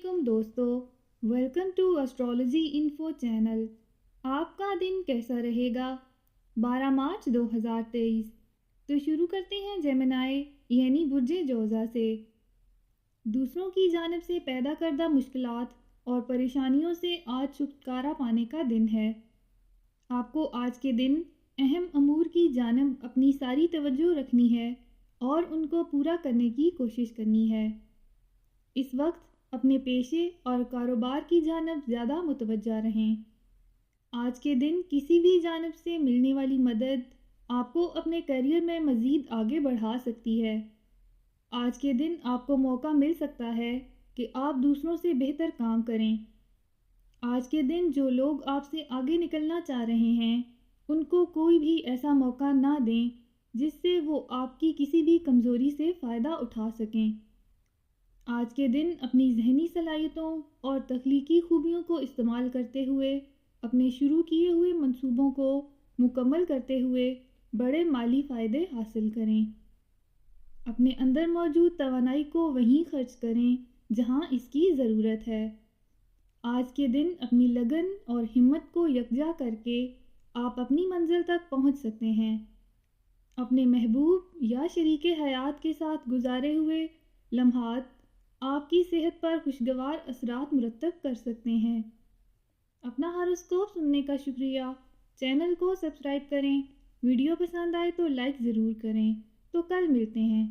علیکم دوستو، welcome to astrology info channel. آپ کا دن کیسا رہے گا؟ 12 مارچ 2023۔ تو شروع کرتے ہیں جیمنائی یعنی برج جوزا سے۔ دوسروں کی جانب سے پیدا کردہ مشکلات اور پریشانیوں سے آج چھٹکارا پانے کا دن ہے۔ آپ کو آج کے دن اہم امور کی جانب اپنی ساری توجہ رکھنی ہے اور ان کو پورا کرنے کی کوشش کرنی ہے۔ اس وقت اپنے پیشے اور کاروبار کی جانب زیادہ متوجہ رہیں۔ آج کے دن کسی بھی جانب سے ملنے والی مدد آپ کو اپنے کیریئر میں مزید آگے بڑھا سکتی ہے۔ آج کے دن آپ کو موقع مل سکتا ہے کہ آپ دوسروں سے بہتر کام کریں۔ آج کے دن جو لوگ آپ سے آگے نکلنا چاہ رہے ہیں ان کو کوئی بھی ایسا موقع نہ دیں جس سے وہ آپ کی کسی بھی کمزوری سے فائدہ اٹھا سکیں۔ آج کے دن اپنی ذہنی صلاحیتوں اور تخلیقی خوبیوں کو استعمال کرتے ہوئے اپنے شروع کیے ہوئے منصوبوں کو مکمل کرتے ہوئے بڑے مالی فائدے حاصل کریں۔ اپنے اندر موجود توانائی کو وہیں خرچ کریں جہاں اس کی ضرورت ہے۔ آج کے دن اپنی لگن اور ہمت کو یکجا کر کے آپ اپنی منزل تک پہنچ سکتے ہیں۔ اپنے محبوب یا شریک حیات کے ساتھ گزارے ہوئے لمحات آپ کی صحت پر خوشگوار اثرات مرتب کر سکتے ہیں۔ اپنا ہاروسکوپ سننے کا شکریہ۔ چینل کو سبسکرائب کریں۔ ویڈیو پسند آئے تو لائک ضرور کریں۔ تو کل ملتے ہیں۔